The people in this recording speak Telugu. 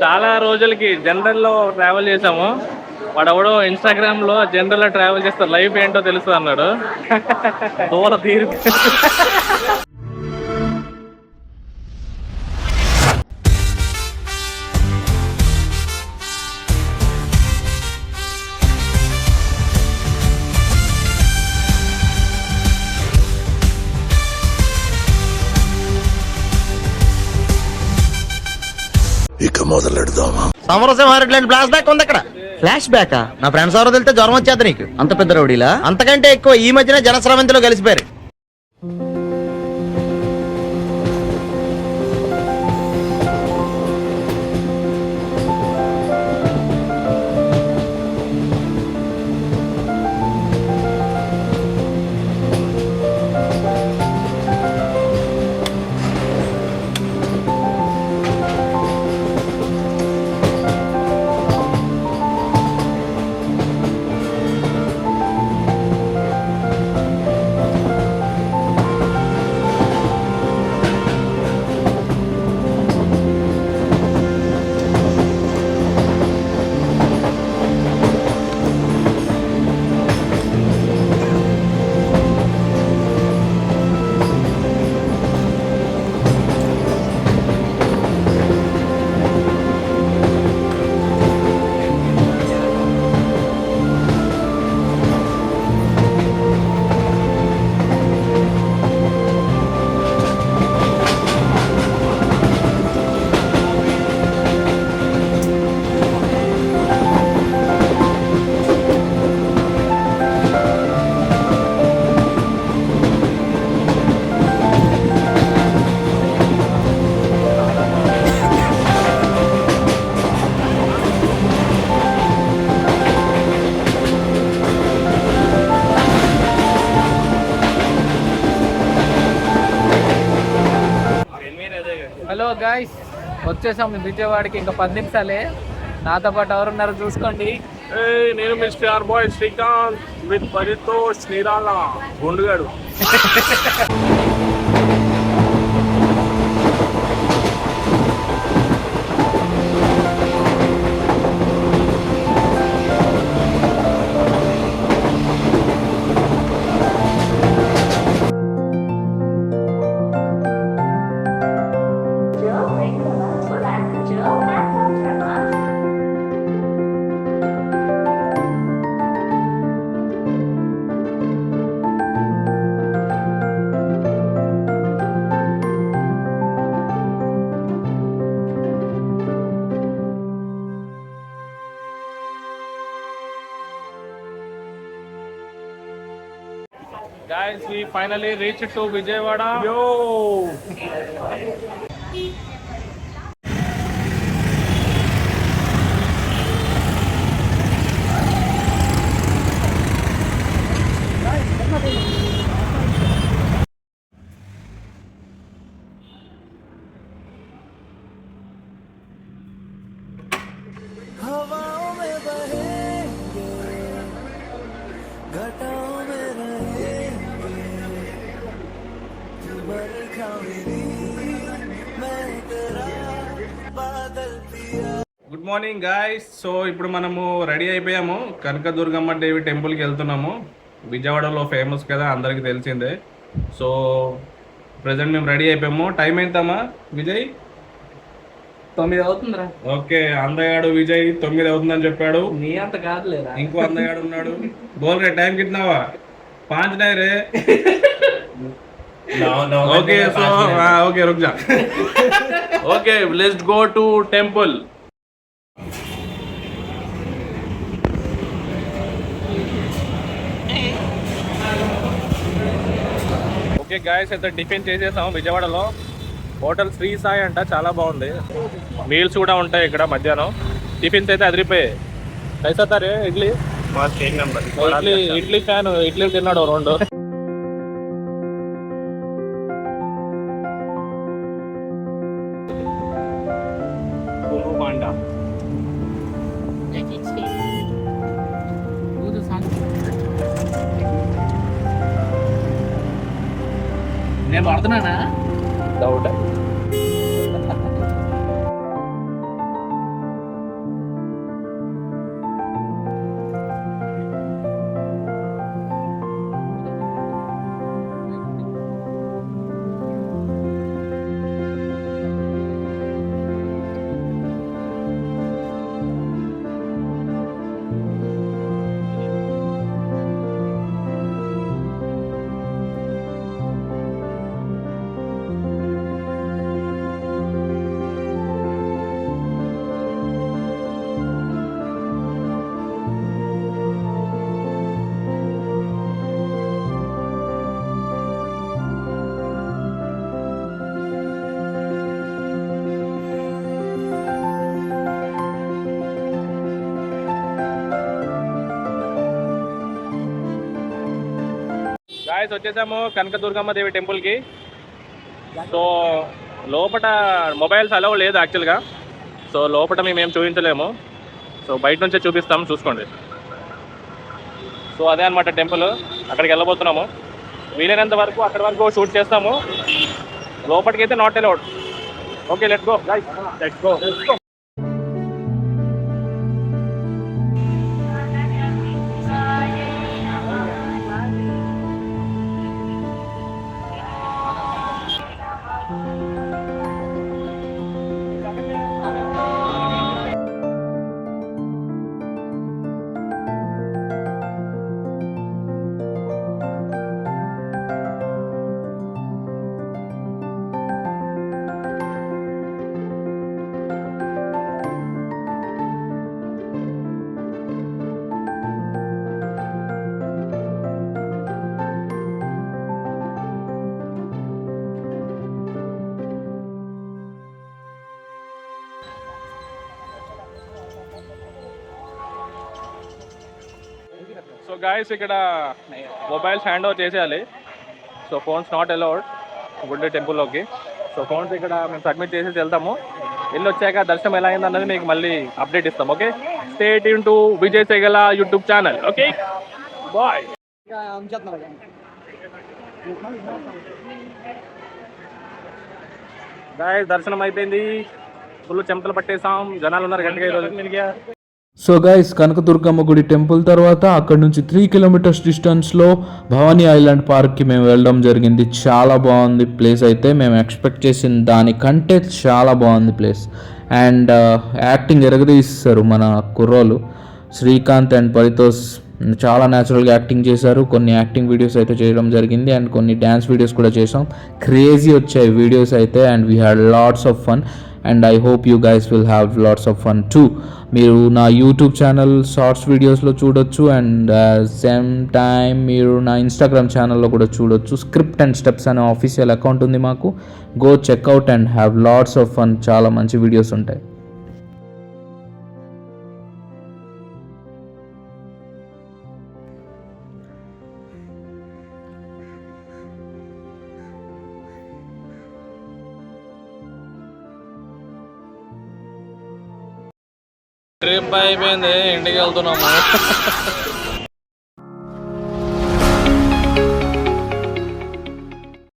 చాలా రోజులకి జనరల్లో ట్రావెల్ చేసాము. వాడెవడో ఇన్స్టాగ్రామ్ లో జనరల్ లో ట్రావెల్ చేస్తే లైఫ్ ఏంటో తెలుసు అన్నాడు. దూర తీరు. ఇక మొదలెడదామా? సమరసింహారెడ్డి ఫ్లాష్ బ్యాక్ ఉంది అక్కడ. Flash back? నా ఫ్రెండ్స్ ఎవరో తెలితే జ్వరం వచ్చేది నీకు. అంత పెద్ద రౌడీలా? అంతకంటే ఎక్కువ ఈ మధ్యన జనస్రవంతిలో కలిసిపోయారు. హలో గాయ్స్, వచ్చేసాం విజయవాడకి. ఇంకా 10 నిమిషాలే. నాతో పాటు ఎవరున్నారో చూసుకోండి. నేను mister boy Srikanth with Paritosh Nirala గుండుగాడు. Guys, we finally reached to Vijayawada. Yo! हवाओं में बहेंगे, घटाओं में रहेंगे, तू बरखा मेरी, मैं तेरा बादल पिया. Good morning guys. సో ఇప్పుడు మనము రెడీ అయిపోయాము. కనకదుర్గమ్మ దేవి టెంపుల్కి వెళ్తున్నాము. విజయవాడలో ఫేమస్ కదా, అందరికీ తెలిసిందే. సో ప్రజెంట్ మేము రెడీ అయిపోయాము. టైం ఎంతమ్మా విజయ్? 9 అవుతుందిరా. ఓకే, అందగాడు విజయ్ 9 అవుతుందని చెప్పాడు. నీ అంత కాదులేరా, ఇంకో అందగాడు ఉన్నాడు. బోల్ రే, టైం కిట్నావా? 5 नहीं रे. ఓకే, సో ఓకే रुक जा. Okay, let's go to temple. Okay guys, అయితే టిఫిన్ చేసేసాము విజయవాడలో. హోటల్ శ్రీ సాయి అంట, చాలా బాగుంది. మీల్స్ కూడా ఉంటాయి ఇక్కడ మధ్యాహ్నం. టిఫిన్స్ అయితే అదిరిపోయాయి. కైసా తారే ఇడ్లీ? ఇడ్లీ ఫ్యాన్, ఇడ్లీ తిన్నాడు 2. నేను పడుతున్నానా? డౌట్. గాయస్ వచ్చేసాము కనకదుర్గమ్మ దేవి టెంపుల్కి. సో లోపల మొబైల్స్ అలౌ లేదు యాక్చువల్గా. సో లోపల మేమేం చూపించలేము. సో బయట నుంచే చూపిస్తాము, చూసుకోండి. సో అదే అనమాట టెంపుల్. అక్కడికి వెళ్ళబోతున్నాము. వీలైనంత వరకు అక్కడి వరకు షూట్ చేస్తాము. లోపలికైతే not allowed. Okay, let's go guys, let's go. So guys ఇక్కడ మొబైల్స్ హ్యాండ్ ఓవర్ చేసేయాలి. సో ఫోన్స్ నాట్ అలౌడ్ గుడ్ టెంపుల్లోకి. సో ఫోన్స్ ఇక్కడ మేము సబ్మిట్ చేసేసి వెళ్తాము. వెళ్ళి వచ్చాక దర్శనం ఎలా అయింది అన్నది మీకు మళ్ళీ అప్డేట్ ఇస్తాం. Okay, stay tune to Vijay Segala YouTube channel. Okay bye. Guys దర్శనం అయిపోయింది. ఫుల్ చెమటలు పట్టేసాం. జనాలు ఉన్నారు గట్టిగా ఈరోజు. సో గైస్ కనకదుర్గమ్మ గుడి టెంపుల్ తర్వాత అక్కడ నుంచి 3 కిలోమీటర్స్ డిస్టెన్స్లో భవానీ ఐలాండ్ పార్క్కి మేము వెళ్ళడం జరిగింది. చాలా బాగుంది ప్లేస్. అయితే మేము ఎక్స్పెక్ట్ చేసిన దానికంటే చాలా బాగుంది ప్లేస్. అండ్ యాక్టింగ్ ఎరగదీస్తారు మన కుర్రోలు శ్రీకాంత్ అండ్ పరితోష్. చాలా న్యాచురల్గా యాక్టింగ్ చేశారు. కొన్ని యాక్టింగ్ వీడియోస్ అయితే చేయడం జరిగింది అండ్ కొన్ని డ్యాన్స్ వీడియోస్ కూడా చేసాం. క్రేజీ వచ్చాయి వీడియోస్ అయితే. And we had lots of fun and I hope you guys will have lots of fun two. మీరు నా యూట్యూబ్ ఛానల్ షార్ట్స్ వీడియోస్లో చూడొచ్చు అండ్ సేమ్ టైం మీరు నా ఇన్స్టాగ్రామ్ ఛానల్లో కూడా చూడొచ్చు. స్క్రిప్ట్ అండ్ స్టెప్స్ అనే ఆఫీషియల్ అకౌంట్ ఉంది మాకు. Go checkout and have lots of fun. చాలా మంచి వీడియోస్ ఉంటాయి. ట్రిప్ అయిపోయింది, ఇంటికి వెళ్తున్నాము.